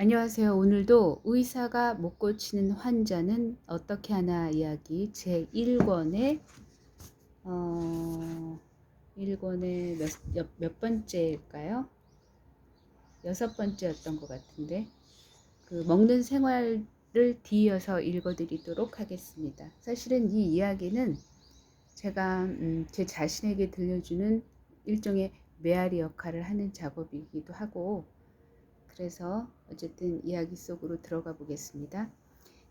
안녕하세요. 오늘도 의사가 못 고치는 환자는 어떻게 하나 이야기 제1권의 1권의 몇 번째일까요? 여섯 번째였던 것 같은데 그 먹는 생활을 뒤이어서 읽어드리도록 하겠습니다. 사실은 이 이야기는 제가 제 자신에게 들려주는 일종의 메아리 역할을 하는 작업이기도 하고, 그래서 어쨌든 이야기 속으로 들어가 보겠습니다.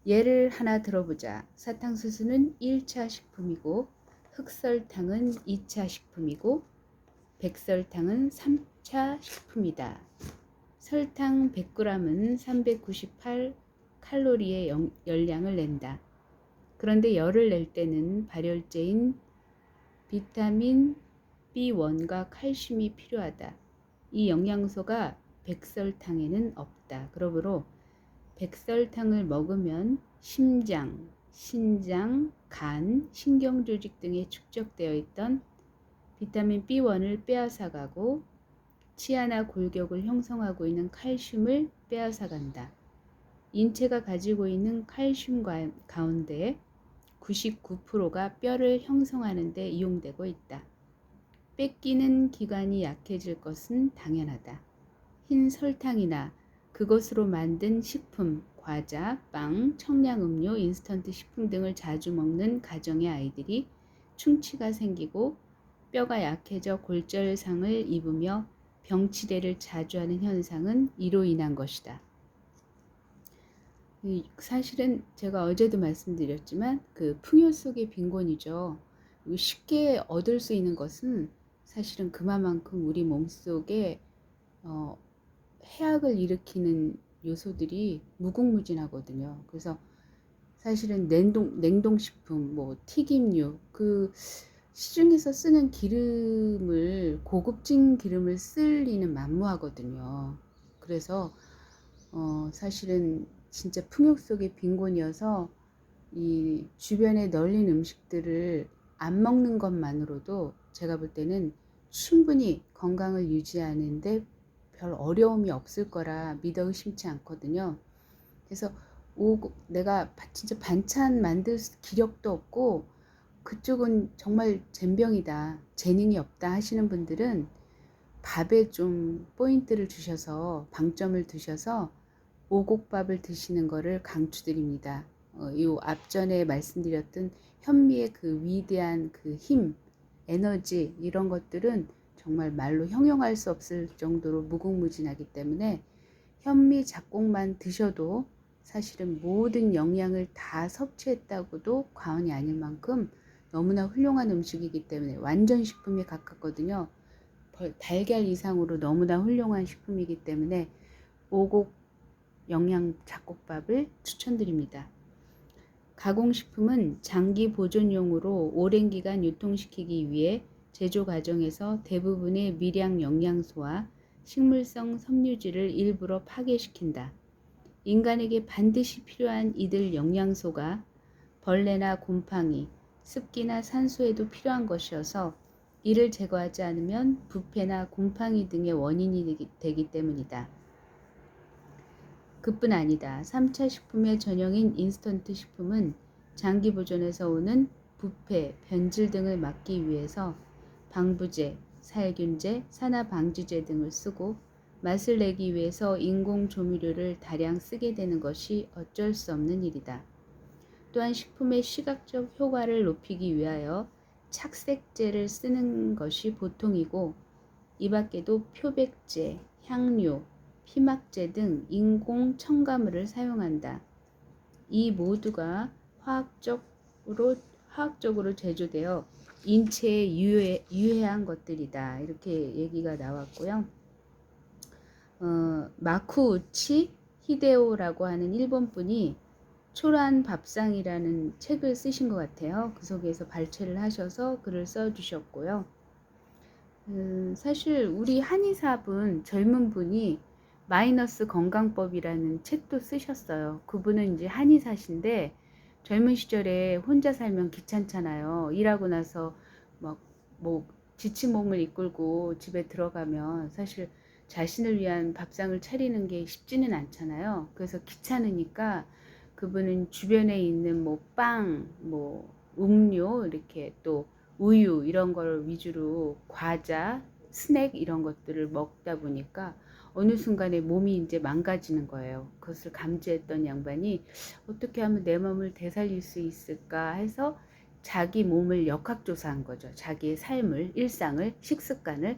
예를 하나 들어보자. 사탕수수는 1차 식품이고, 흑설탕은 2차 식품이고, 백설탕은 3차 식품이다. 설탕 100g은 398 칼로리의 열량을 낸다. 그런데 열을 낼 때는 발열제인 비타민 B1과 칼슘이 필요하다. 이 영양소가 백설탕에는 없다. 그러므로 백설탕을 먹으면 심장, 신장, 간, 신경조직 등에 축적되어 있던 비타민 B1을 빼앗아가고 치아나 골격을 형성하고 있는 칼슘을 빼앗아간다. 인체가 가지고 있는 칼슘 가운데 99%가 뼈를 형성하는 데 이용되고 있다. 뺏기는 기관이 약해질 것은 당연하다. 흰 설탕이나 그것으로 만든 식품, 과자, 빵, 청량음료, 인스턴트 식품 등을 자주 먹는 가정의 아이들이 충치가 생기고 뼈가 약해져 골절상을 입으며 병치레를 자주 하는 현상은 이로 인한 것이다. 사실은 제가 어제도 말씀드렸지만 그 풍요 속의 빈곤이죠. 쉽게 얻을 수 있는 것은 사실은 그만큼 우리 몸속에 해악을 일으키는 요소들이 무궁무진하거든요. 그래서 사실은 냉동식품, 뭐 튀김류, 그 시중에서 쓰는 기름을 고급진 기름을 쓸 리는 만무하거든요. 그래서 사실은 진짜 풍요 속의 빈곤이어서 이 주변에 널린 음식들을 안 먹는 것만으로도 제가 볼 때는 충분히 건강을 유지하는데 별 어려움이 없을 거라 믿어 의심치 않거든요. 그래서 내가 진짜 반찬 만들 기력도 없고 그쪽은 정말 젬병이다, 재능이 없다 하시는 분들은 밥에 좀 포인트를 주셔서 방점을 두셔서 오곡밥을 드시는 것을 강추드립니다. 이 앞전에 말씀드렸던 현미의 그 위대한 그 힘, 에너지 이런 것들은 정말 말로 형용할 수 없을 정도로 무궁무진하기 때문에 현미 잡곡만 드셔도 사실은 모든 영양을 다 섭취했다고도 과언이 아닐 만큼 너무나 훌륭한 음식이기 때문에 완전 식품에 가깝거든요. 달걀 이상으로 너무나 훌륭한 식품이기 때문에 오곡 영양 잡곡밥을 추천드립니다. 가공식품은 장기 보존용으로 오랜 기간 유통시키기 위해 제조 과정에서 대부분의 미량 영양소와 식물성 섬유질을 일부러 파괴시킨다. 인간에게 반드시 필요한 이들 영양소가 벌레나 곰팡이, 습기나 산소에도 필요한 것이어서 이를 제거하지 않으면 부패나 곰팡이 등의 원인이 되기 때문이다. 그뿐 아니다. 3차 식품의 전형인 인스턴트 식품은 장기 보존에서 오는 부패, 변질 등을 막기 위해서 방부제, 살균제, 산화방지제 등을 쓰고 맛을 내기 위해서 인공 조미료를 다량 쓰게 되는 것이 어쩔 수 없는 일이다. 또한 식품의 시각적 효과를 높이기 위하여 착색제를 쓰는 것이 보통이고 이 밖에도 표백제, 향료, 피막제 등 인공 첨가물을 사용한다. 이 모두가 화학적으로 제조되어 인체에 유해한 것들이다. 이렇게 얘기가 나왔고요. 마쿠우치 히데오라고 하는 일본 분이 초란 밥상이라는 책을 쓰신 것 같아요. 그 속에서 발췌를 하셔서 글을 써주셨고요. 사실 우리 한의사분 젊은 분이 마이너스 건강법이라는 책도 쓰셨어요. 그분은 이제 한의사신데 젊은 시절에 혼자 살면 귀찮잖아요. 일하고 나서 막 뭐 지친 몸을 이끌고 집에 들어가면 사실 자신을 위한 밥상을 차리는 게 쉽지는 않잖아요. 그래서 귀찮으니까 그분은 주변에 있는 뭐 빵, 뭐 음료, 이렇게 또 우유 이런 걸 위주로 과자, 스낵 이런 것들을 먹다 보니까 어느 순간에 몸이 이제 망가지는 거예요. 그것을 감지했던 양반이 어떻게 하면 내 몸을 되살릴 수 있을까 해서 자기 몸을 역학조사한 거죠. 자기의 삶을, 일상을, 식습관을.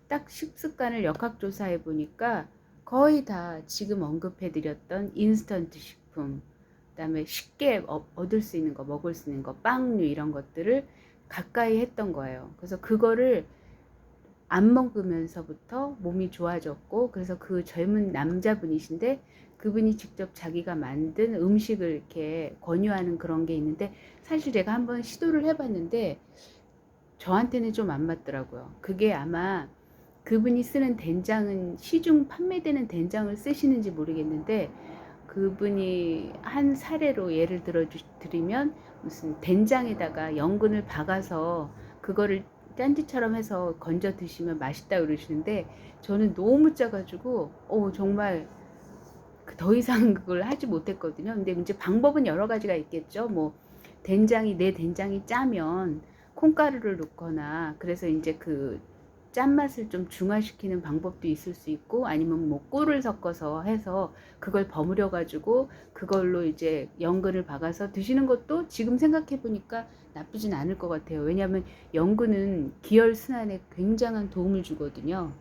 딱 식습관을 역학조사해 보니까 거의 다 지금 언급해드렸던 인스턴트 식품, 그다음에 쉽게 얻을 수 있는 거, 먹을 수 있는 거, 빵류 이런 것들을 가까이 했던 거예요. 그래서 그거를 안 먹으면서부터 몸이 좋아졌고, 그래서 그 젊은 남자분이신데 그분이 직접 자기가 만든 음식을 이렇게 권유하는 그런 게 있는데, 사실 제가 한번 시도를 해봤는데 저한테는 좀 안 맞더라고요. 그게 아마 그분이 쓰는 된장은 시중 판매되는 된장을 쓰시는지 모르겠는데, 그분이 한 사례로 예를 들어 드리면 무슨 된장에다가 연근을 박아서 그거를 짠지처럼 해서 건져 드시면 맛있다 그러시는데, 저는 너무 짜가지고 정말 더 이상 그걸 하지 못했거든요. 근데 이제 방법은 여러 가지가 있겠죠. 뭐 내 된장이 짜면 콩가루를 넣거나, 그래서 이제 그 짠맛을 좀 중화시키는 방법도 있을 수 있고, 아니면 뭐 꿀을 섞어서 해서 그걸 버무려 가지고 그걸로 이제 연근을 박아서 드시는 것도 지금 생각해 보니까 나쁘진 않을 것 같아요. 왜냐하면 연근은 기혈 순환에 굉장한 도움을 주거든요.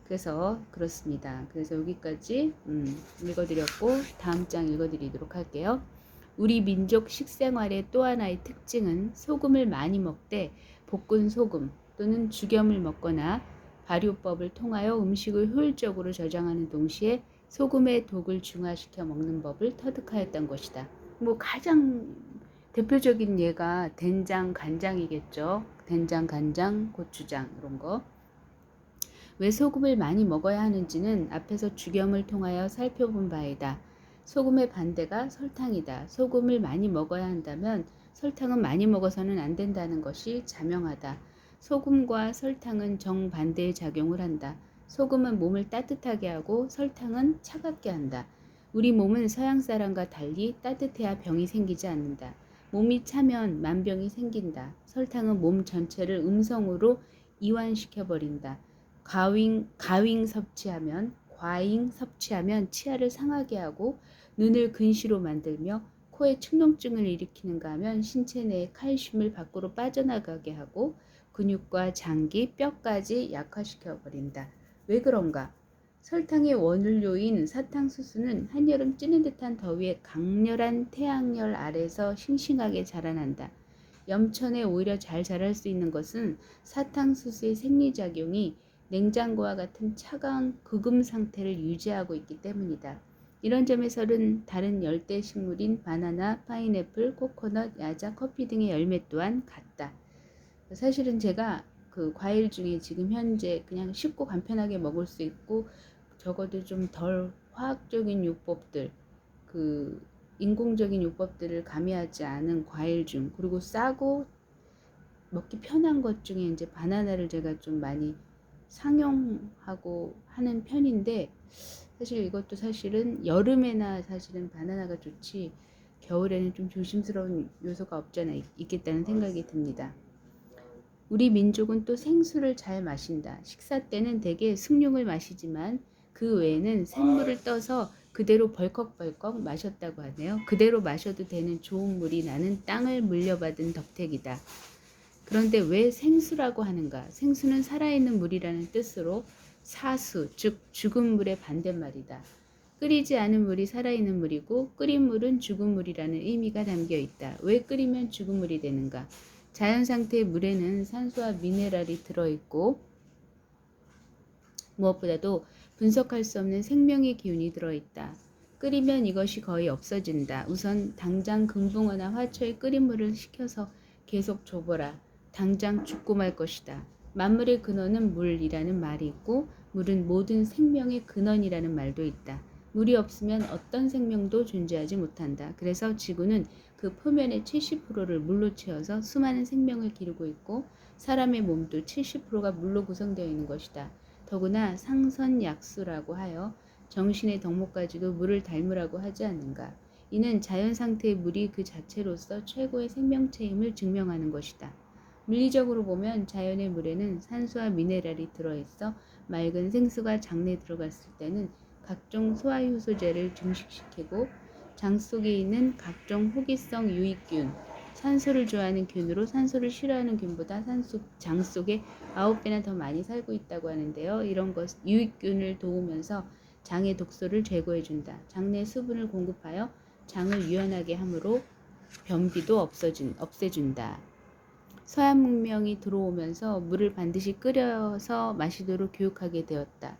그래서 그렇습니다. 그래서 여기까지 읽어드렸고, 다음 장 읽어드리도록 할게요. 우리 민족 식생활의 또 하나의 특징은 소금을 많이 먹되 볶은 소금 또는 죽염을 먹거나 발효법을 통하여 음식을 효율적으로 저장하는 동시에 소금의 독을 중화시켜 먹는 법을 터득하였던 것이다. 뭐 가장 대표적인 예가 된장, 간장이겠죠. 된장, 간장, 고추장 이런 거. 왜 소금을 많이 먹어야 하는지는 앞에서 죽염을 통하여 살펴본 바이다. 소금의 반대가 설탕이다. 소금을 많이 먹어야 한다면 설탕은 많이 먹어서는 안 된다는 것이 자명하다. 소금과 설탕은 정반대의 작용을 한다. 소금은 몸을 따뜻하게 하고 설탕은 차갑게 한다. 우리 몸은 서양 사람과 달리 따뜻해야 병이 생기지 않는다. 몸이 차면 만병이 생긴다. 설탕은 몸 전체를 음성으로 이완시켜버린다. 과잉 섭취하면 치아를 상하게 하고 눈을 근시로 만들며 코에 축농증을 일으키는가 하면 신체 내의 칼슘을 밖으로 빠져나가게 하고 근육과 장기, 뼈까지 약화시켜 버린다. 왜 그런가? 설탕의 원료인 사탕수수는 한여름 찌는 듯한 더위에 강렬한 태양열 아래서 싱싱하게 자라난다. 염천에 오히려 잘 자랄 수 있는 것은 사탕수수의 생리작용이 냉장고와 같은 차가운 극음 상태를 유지하고 있기 때문이다. 이런 점에서는 다른 열대 식물인 바나나, 파인애플, 코코넛, 야자, 커피 등의 열매 또한 같다. 사실은 제가 그 과일 중에 지금 현재 그냥 쉽고 간편하게 먹을 수 있고 적어도 좀 덜 화학적인 요법들, 그 인공적인 요법들을 가미하지 않은 과일 중, 그리고 싸고 먹기 편한 것 중에 이제 바나나를 제가 좀 많이 상용하고 하는 편인데, 사실 이것도 사실은 여름에나 사실은 바나나가 좋지 겨울에는 좀 조심스러운 요소가 없잖아 있겠다는 생각이 듭니다. 우리 민족은 또 생수를 잘 마신다. 식사 때는 대개 숭늉을 마시지만 그 외에는 샘물을 떠서 그대로 벌컥벌컥 마셨다고 하네요. 그대로 마셔도 되는 좋은 물이 나는 땅을 물려받은 덕택이다. 그런데 왜 생수라고 하는가? 생수는 살아있는 물이라는 뜻으로 사수, 즉 죽은 물의 반대말이다. 끓이지 않은 물이 살아있는 물이고 끓인 물은 죽은 물이라는 의미가 담겨 있다. 왜 끓이면 죽은 물이 되는가? 자연 상태의 물에는 산소와 미네랄이 들어있고 무엇보다도 분석할 수 없는 생명의 기운이 들어있다. 끓이면 이것이 거의 없어진다. 우선 당장 금붕어나 화초에 끓인 물을 식혀서 계속 줘보라. 당장 죽고 말 것이다. 만물의 근원은 물이라는 말이 있고 물은 모든 생명의 근원이라는 말도 있다. 물이 없으면 어떤 생명도 존재하지 못한다. 그래서 지구는 그 표면의 70%를 물로 채워서 수많은 생명을 기르고 있고 사람의 몸도 70%가 물로 구성되어 있는 것이다. 더구나 상선약수라고 하여 정신의 덕목까지도 물을 닮으라고 하지 않는가. 이는 자연 상태의 물이 그 자체로서 최고의 생명체임을 증명하는 것이다. 물리적으로 보면 자연의 물에는 산소와 미네랄이 들어있어 맑은 생수가 장내에 들어갔을 때는 각종 소화효소제를 증식시키고 장 속에 있는 각종 호기성 유익균, 산소를 좋아하는 균으로 산소를 싫어하는 균보다 장 속에 9배나 더 많이 살고 있다고 하는데요. 이런 것 유익균을 도우면서 장의 독소를 제거해준다. 장내 수분을 공급하여 장을 유연하게 하므로 변비도 없애준다. 서양 문명이 들어오면서 물을 반드시 끓여서 마시도록 교육하게 되었다.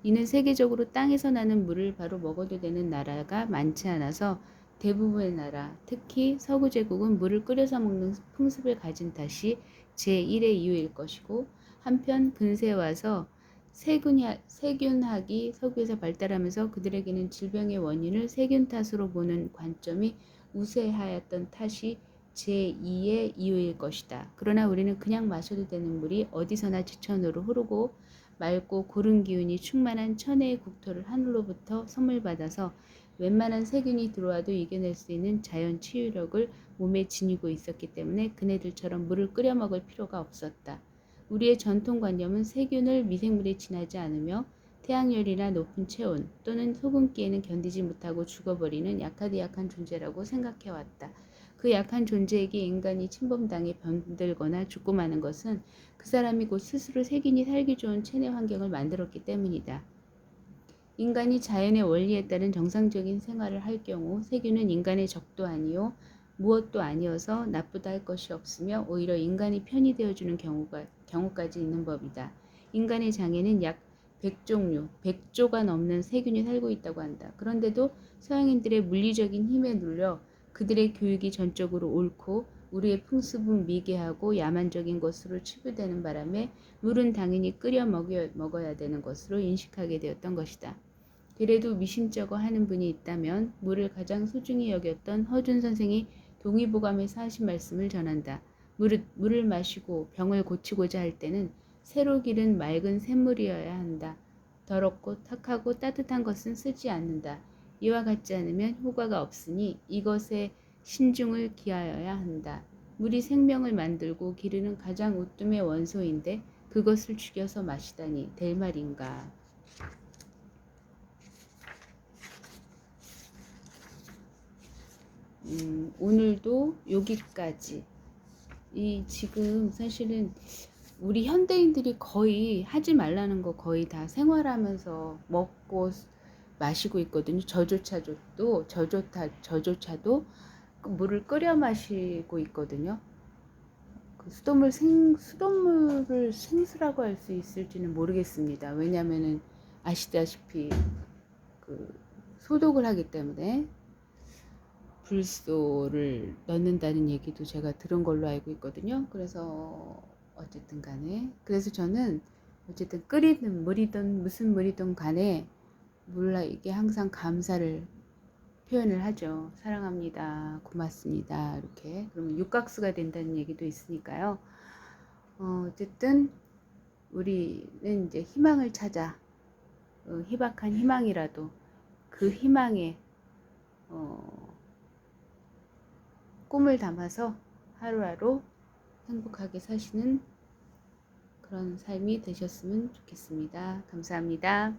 이는 세계적으로 땅에서 나는 물을 바로 먹어도 되는 나라가 많지 않아서 대부분의 나라, 특히 서구 제국은 물을 끓여서 먹는 풍습을 가진 탓이 제1의 이유일 것이고, 한편 근세에 와서 세균학이 서구에서 발달하면서 그들에게는 질병의 원인을 세균 탓으로 보는 관점이 우세하였던 탓이 제2의 이유일 것이다. 그러나 우리는 그냥 마셔도 되는 물이 어디서나 지천으로 흐르고 맑고 고른 기운이 충만한 천혜의 국토를 하늘로부터 선물 받아서 웬만한 세균이 들어와도 이겨낼 수 있는 자연 치유력을 몸에 지니고 있었기 때문에 그네들처럼 물을 끓여 먹을 필요가 없었다. 우리의 전통관념은 세균을 미생물에 지나지 않으며 태양열이나 높은 체온 또는 소금기에는 견디지 못하고 죽어버리는 약하디 약한 존재라고 생각해왔다. 그 약한 존재에게 인간이 침범당해 병들거나 죽고 마는 것은 그 사람이 곧 스스로 세균이 살기 좋은 체내 환경을 만들었기 때문이다. 인간이 자연의 원리에 따른 정상적인 생활을 할 경우 세균은 인간의 적도 아니요 무엇도 아니어서 나쁘다 할 것이 없으며 오히려 인간이 편이 되어주는 경우까지 있는 법이다. 인간의 장에는 약 100종류, 100조가 넘는 세균이 살고 있다고 한다. 그런데도 서양인들의 물리적인 힘에 눌려 그들의 교육이 전적으로 옳고 우리의 풍습은 미개하고 야만적인 것으로 치부되는 바람에 물은 당연히 끓여 먹어야 되는 것으로 인식하게 되었던 것이다. 그래도 미심쩍어 하는 분이 있다면 물을 가장 소중히 여겼던 허준 선생이 동의보감에서 하신 말씀을 전한다. 물을 마시고 병을 고치고자 할 때는 새로 기른 맑은 샘물이어야 한다. 더럽고 탁하고 따뜻한 것은 쓰지 않는다. 이와 같지 않으면 효과가 없으니 이것에 신중을 기하여야 한다. 물이 생명을 만들고 기르는 가장 우뜸의 원소인데 그것을 죽여서 마시다니 될 말인가. 오늘도 여기까지. 지금 사실은 우리 현대인들이 거의 하지 말라는 거 거의 다 생활하면서 먹고 마시고 있거든요. 저조차도 물을 끓여 마시고 있거든요. 그 수돗물을 생수라고 할 수 있을지는 모르겠습니다. 왜냐면은 아시다시피 그 소독을 하기 때문에 불소를 넣는다는 얘기도 제가 들은 걸로 알고 있거든요. 그래서 어쨌든 간에 그래서 저는 어쨌든 끓이든 물이든 무슨 물이든 간에 물에게 항상 감사를 표현을 하죠. 사랑합니다. 고맙습니다. 이렇게. 그러면 육각수가 된다는 얘기도 있으니까요. 어쨌든 우리는 이제 희망을 찾아 희박한 희망이라도 그 희망에 꿈을 담아서 하루하루 행복하게 사시는 그런 삶이 되셨으면 좋겠습니다. 감사합니다.